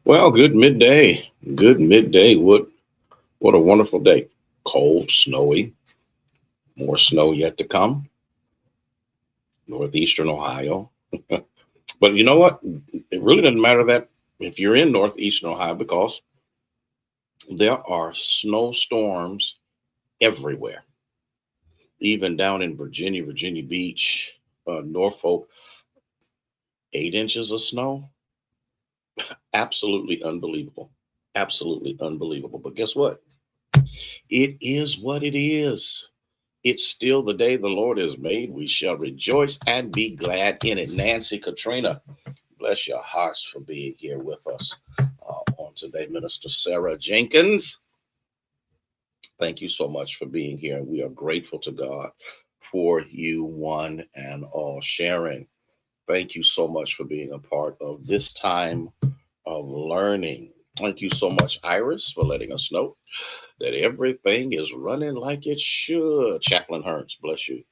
Well, good midday. Good midday. What a wonderful day. Cold, snowy, more snow yet to come. Northeastern Ohio. But you know what? It really doesn't matter that if you're in northeastern Ohio because there are snowstorms everywhere. Even down in Virginia, Virginia Beach, Norfolk, 8 inches of snow. Absolutely unbelievable. Absolutely unbelievable. But guess what? It is what it is. It's still the day the Lord has made. We shall rejoice and be glad in it. Nancy, Katrina, bless your hearts for being here with us on today. Minister Sarah Jenkins, thank you so much for being here. We are grateful to God for you, one and all. Sharon, thank you so much for being a part of this time of learning. Thank you so much, Iris, for letting us know that everything is running like it should. Chaplain Hearns, bless you.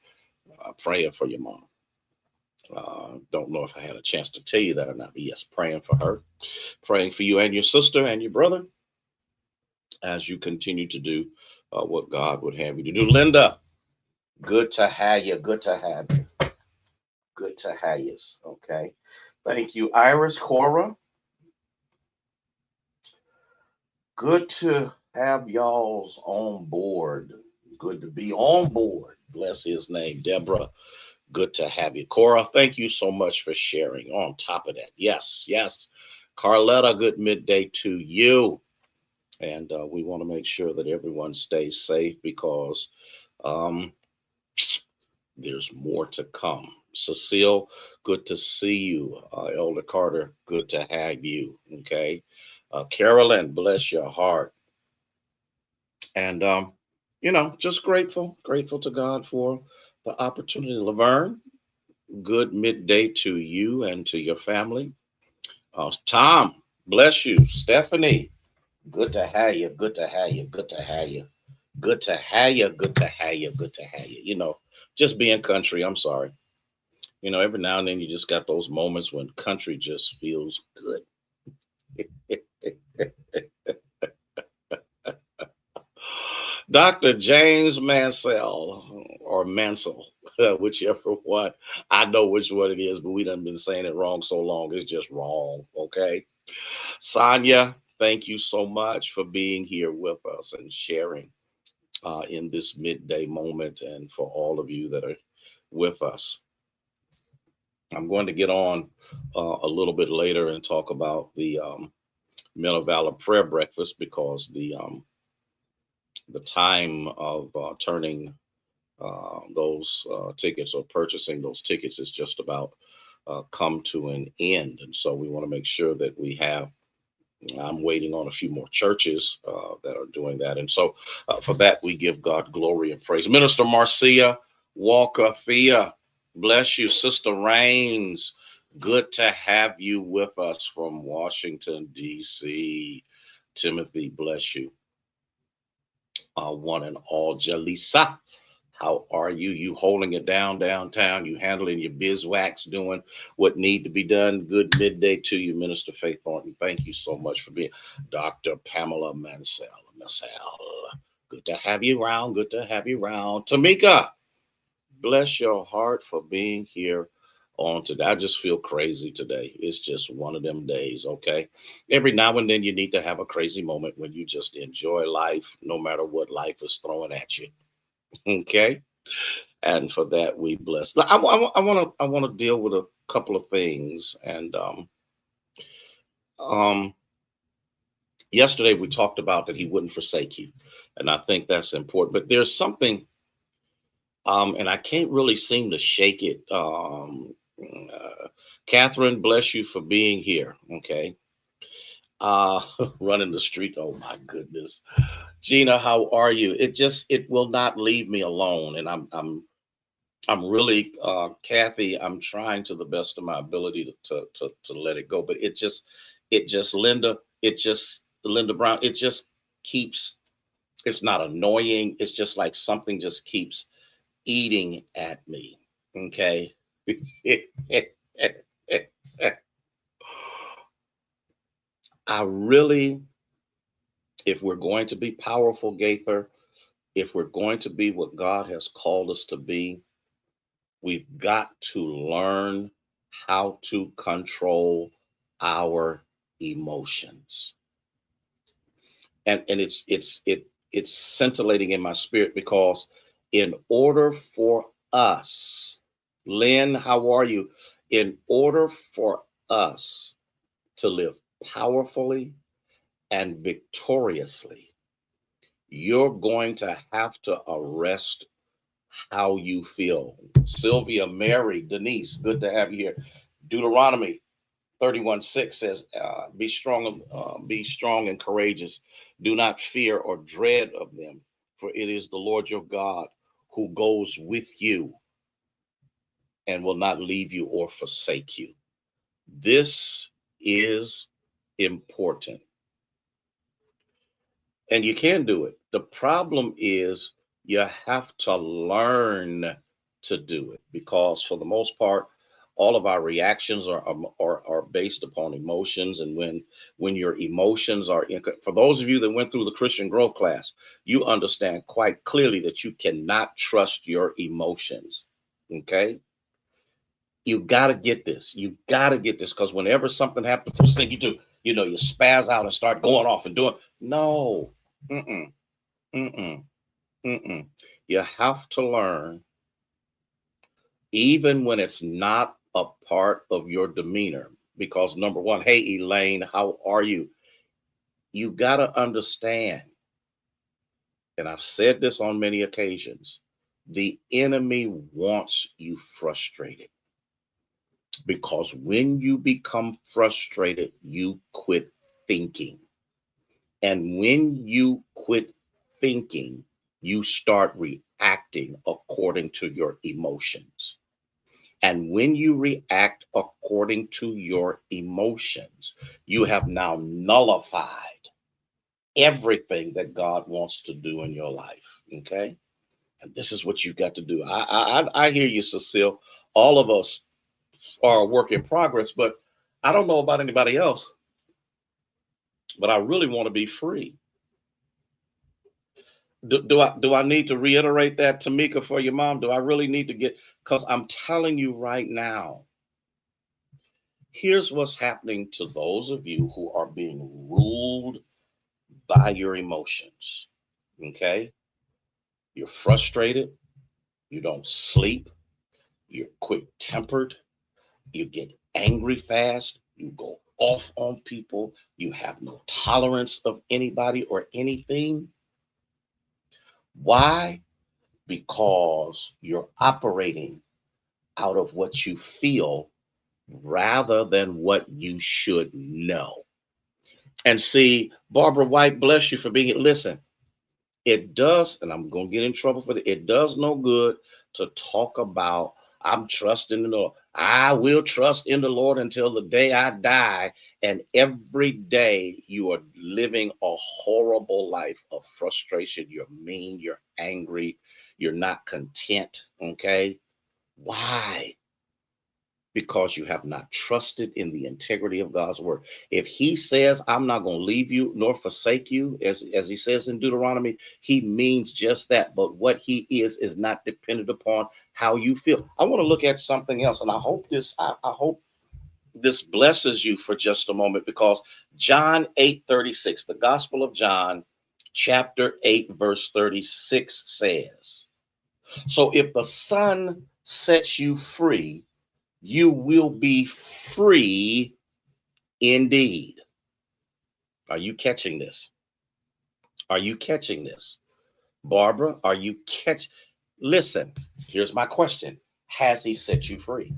Praying for your mom. Don't know if I had a chance to tell you that or not, but yes, praying for her, praying for you and your sister and your brother as you continue to do what God would have you to do. Linda, good to have you. Good to have you. Good to have you. Okay. Thank you, Iris, Cora. Good to have y'all's on board. Good to be on board. Bless his name, Deborah. Good to have you. Cora, thank you so much for sharing. On top of that, yes, yes. Carletta, good midday to you. And we want to make sure that everyone stays safe because um, there's more to come. Cecile, good to see you. Elder Carter, good to have you. Okay. Carolyn, bless your heart. And, just grateful to God for the opportunity. Laverne, good midday to you and to your family. Tom, bless you. Stephanie, good to have you. Good to have you. Good to have you. Good to have you. Good to have you. Good to have you. Just being country. I'm sorry. Every now and then you just got those moments when country just feels good. Dr. James Mansell or Mansell, whichever one. I know which one it is, but we done been saying it wrong so long. It's just wrong. Okay. Sonia, thank you so much for being here with us and sharing in this midday moment and for all of you that are with us. I'm going to get on a little bit later and talk about the Men of Valor prayer breakfast because the time of turning those tickets or purchasing those tickets is just about come to an end. And so we want to make sure that we have I'm waiting on a few more churches that are doing that. And so for that, we give God glory and praise. Minister Marcia Walker Thea, bless you. Sister Rains, good to have you with us from Washington, D.C. Timothy, bless you. One and all, Jalisa. How are you? You holding it down downtown? You handling your bizwax, doing what need to be done? Good midday to you, Minister Faith Thornton. Thank you so much for being Dr. Pamela Mansell. Good to have you around. Good to have you around. Tamika, bless your heart for being here on today. I just feel crazy today. It's just one of them days, okay? Every now and then you need to have a crazy moment when you just enjoy life, no matter what life is throwing at you. Okay? And for that we bless. I want to deal with a couple of things. And um, yesterday we talked about that he wouldn't forsake you, and I think that's important. But there's something, and I can't really seem to shake it. Catherine, bless you for being here. Okay, uh, running the street. Oh my goodness, Gina, how are you? It will not leave me alone, and I'm really, Kathy. I'm trying to the best of my ability to let it go, but it just, Linda, Linda Brown. It just keeps. It's not annoying. It's just like something just keeps eating at me. Okay. I really, if we're going to be powerful, Gaither, if we're going to be what God has called us to be, we've got to learn how to control our emotions. And it's scintillating in my spirit because in order for us, Lynn, how are you? In order for us to live powerfully and victoriously, you're going to have to arrest how you feel. Sylvia, Mary, Denise, good to have you here. Deuteronomy 31:6 says, be strong and courageous. Do not fear or dread of them, for it is the Lord your God who goes with you and will not leave you or forsake you. This is important. And you can do it. The problem is you have to learn to do it because, for the most part, all of our reactions are based upon emotions. And when your emotions are for those of you that went through the Christian growth class, you understand quite clearly that you cannot trust your emotions. Okay. You got to get this. You got to get this because whenever something happens, the first thing you do, you spaz out and start going off and doing. No. Mm-mm. Mm-mm. Mm-mm. You have to learn, even when it's not a part of your demeanor, because number one, hey, Elaine, how are you? You got to understand, and I've said this on many occasions, the enemy wants you frustrated because when you become frustrated, you quit thinking. And when you quit thinking, you start reacting according to your emotions. And when you react according to your emotions, you have now nullified everything that God wants to do in your life. Okay. And this is what you've got to do. I hear you, Cecile. All of us are a work in progress, but I don't know about anybody else, but I really want to be free. Do I need to reiterate that, Tamika, for your mom? Do I really need to get, because I'm telling you right now, here's what's happening to those of you who are being ruled by your emotions. Okay? You're frustrated, you don't sleep, you're quick tempered, you get angry fast, you go off on people, you have no tolerance of anybody or anything. Why? Because you're operating out of what you feel rather than what you should know. And see, Barbara White, bless you for being here. Listen, it does, and I'm going to get in trouble for it. It does no good to talk about, I'm trusting in the Lord. I will trust in the Lord until the day I die. And every day you are living a horrible life of frustration. You're mean, you're angry, you're not content. Okay. Why? Because you have not trusted in the integrity of God's word. If he says, I'm not going to leave you nor forsake you, as he says in Deuteronomy, he means just that. But what he is not dependent upon how you feel. I want to look at something else, and I hope this blesses you for just a moment, because John 8:36, the Gospel of John, chapter 8, verse 36 says, so if the Son sets you free, you will be free indeed. Are you catching this? Are you catching this? Barbara, are you catch? Listen, here's my question. Has he set you free?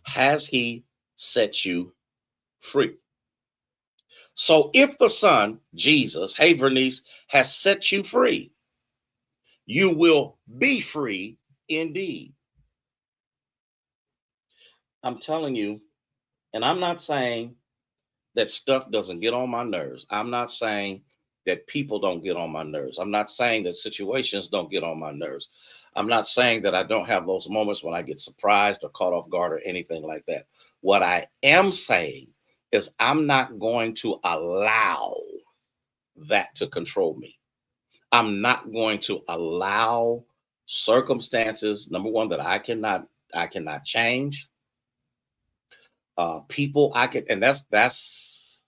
Has he set you free? So if the Son, Jesus, hey Vernice, has set you free, you will be free indeed. I'm telling you, and I'm not saying that stuff doesn't get on my nerves. I'm not saying that people don't get on my nerves. I'm not saying that situations don't get on my nerves. I'm not saying that I don't have those moments when I get surprised or caught off guard or anything like that. What I am saying is I'm not going to allow that to control me. I'm not going to allow circumstances, number one, that I cannot change. People I can, and that's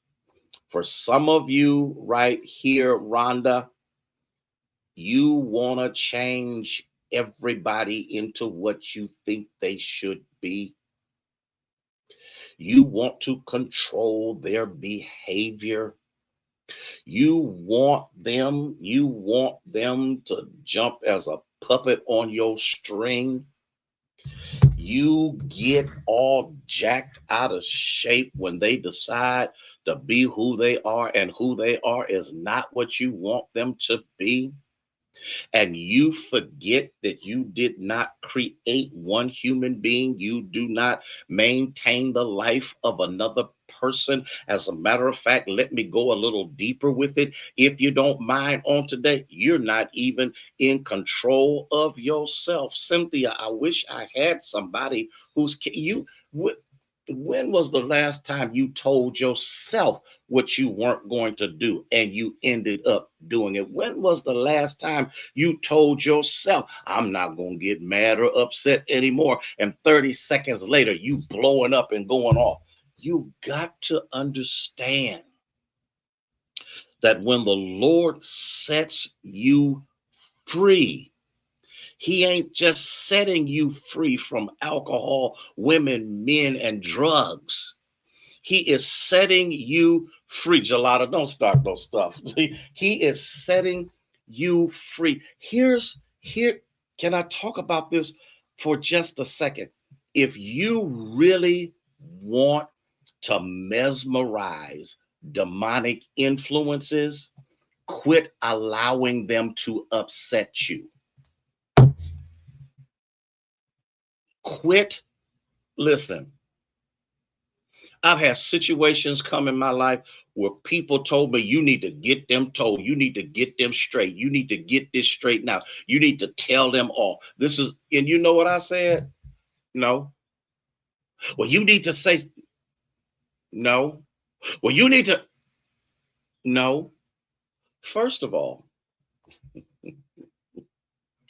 for some of you right here, Rhonda. You want to change everybody into what you think they should be. You want to control their behavior. You want them to jump as a puppet on your string. You get all jacked out of shape when they decide to be who they are, and who they are is not what you want them to be. And you forget that you did not create one human being. You do not maintain the life of another person. As a matter of fact, let me go a little deeper with it. If you don't mind, on today, you're not even in control of yourself. Cynthia, I wish I had somebody who's you. When was the last time you told yourself what you weren't going to do and you ended up doing it? When was the last time you told yourself, I'm not going to get mad or upset anymore? And 30 seconds later, you blowing up and going off. You've got to understand that when the Lord sets you free, He ain't just setting you free from alcohol, women, men, and drugs. He is setting you free. Gelada, don't start no stuff. He is setting you free. Here. Can I talk about this for just a second? If you really want to mesmerize demonic influences, quit allowing them to upset you. Quit. Listen, I've had situations come in my life where people told me, you need to get them told. You need to get them straight. You need to get this straight now. You need to tell them all. This is, and you know what I said? No. Well, you need to say no. Well, you need to, no. First of all,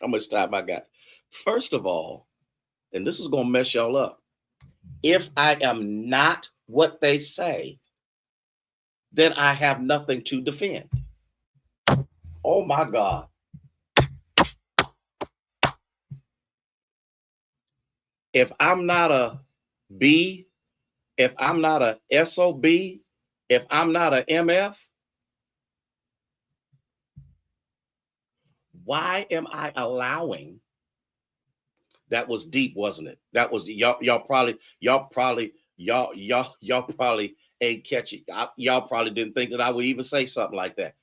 how much time I got? First of all, and this is going to mess y'all up. If I am not what they say, then I have nothing to defend. Oh my God. If I'm not a B, if I'm not a SOB, if I'm not a MF, why am I allowing? That was deep, wasn't it? That was y'all probably ain't catch it. Y'all probably didn't think that I would even say something like that.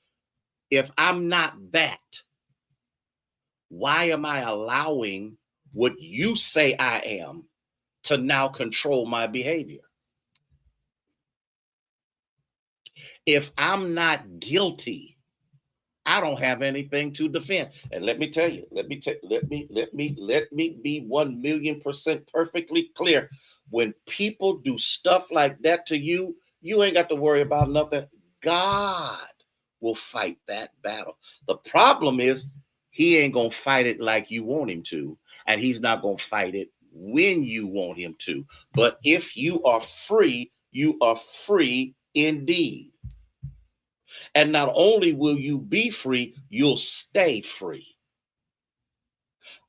If I'm not that, why am I allowing what you say I am to now control my behavior? If I'm not guilty, I don't have anything to defend. And let me tell you, let me be 1,000,000% perfectly clear. When people do stuff like that to you, you ain't got to worry about nothing. God will fight that battle. The problem is he ain't gonna fight it like you want him to, and he's not gonna fight it when you want him to. But if you are free indeed. And not only will you be free, you'll stay free.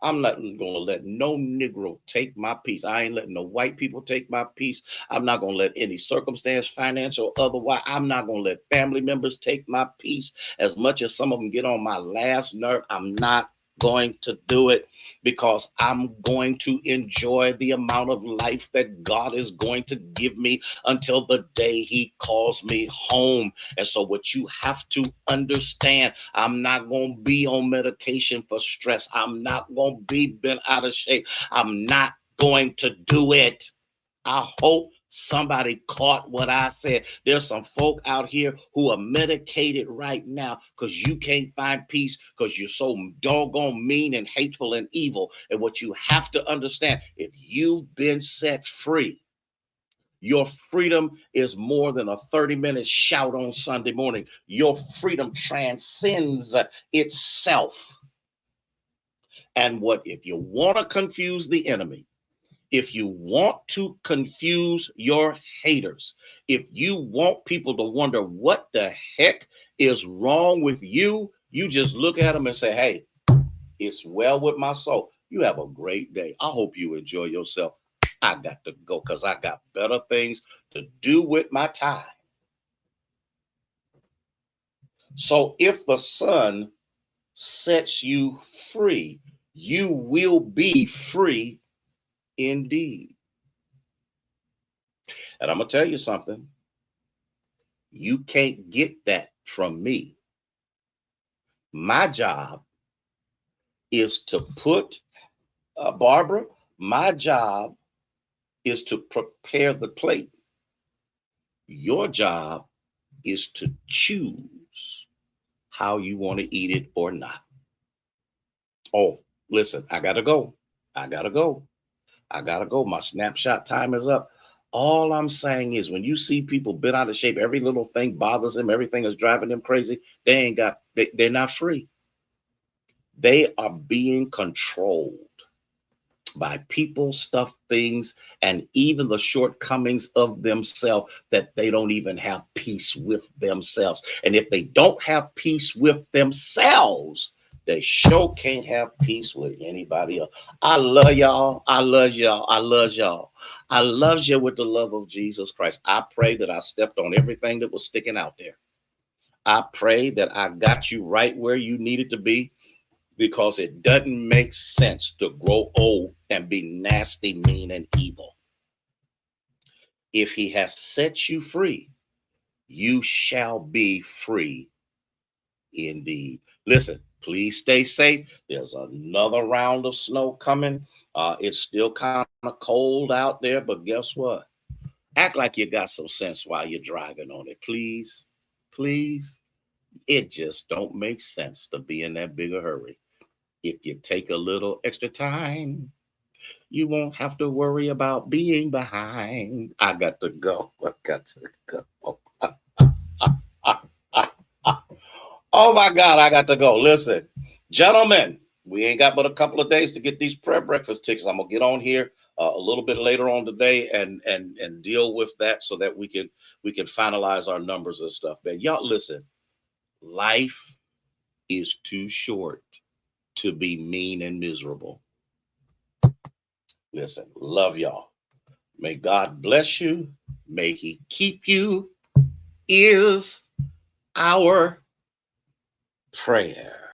I'm not going to let no Negro take my peace. I ain't letting no white people take my peace. I'm not going to let any circumstance, financial, otherwise. I'm not going to let family members take my peace. As much as some of them get on my last nerve, I'm not going to do it, because I'm going to enjoy the amount of life that God is going to give me until the day he calls me home. And so what you have to understand, I'm not going to be on medication for stress. I'm not going to be bent out of shape. I'm not going to do it. I hope somebody caught what I said. There's some folk out here who are medicated right now because you can't find peace because you're so doggone mean and hateful and evil. And what you have to understand, if you've been set free, Your freedom is more than a 30-minute shout on Sunday morning. Your freedom transcends itself. And what if you want to confuse the enemy? If you want to confuse your haters, if you want people to wonder what the heck is wrong with you, you just look at them and say, hey, it's well with my soul. You have a great day. I hope you enjoy yourself. I got to go because I got better things to do with my time. So if the Son sets you free, you will be free indeed. And I'm going to tell you something. You can't get that from me. My job is to put, Barbara, my job is to prepare the plate. Your job is to choose how you want to eat it or not. Oh, listen, I got to go. I got to go. I got to go. My snapshot time is up. All I'm saying is when you see people bent out of shape, every little thing bothers them, everything is driving them crazy, they're not free. They are being controlled by people, stuff, things, and even the shortcomings of themselves that they don't even have peace with themselves. And if they don't have peace with themselves, they sure can't have peace with anybody else. I love y'all. I love y'all. I love y'all. I love you with the love of Jesus Christ. I pray that I stepped on everything that was sticking out there. I pray that I got you right where you needed to be, because it doesn't make sense to grow old and be nasty, mean, and evil. If he has set you free, you shall be free indeed. Listen, please stay safe. There's another round of snow coming. It's still kind of cold out there, but guess what? Act like you got some sense while you're driving on it, please. Please. It just don't make sense to be in that big a hurry. If you take a little extra time, you won't have to worry about being behind. I got to go. I got to go. Oh my God, I got to go. Listen, gentlemen, we ain't got but a couple of days to get these prayer breakfast tickets. I'm gonna get on here a little bit later on today and deal with that so that we can finalize our numbers and stuff. Man, y'all listen. Life is too short to be mean and miserable. Listen, love y'all. May God bless you. May he keep you is our prayer.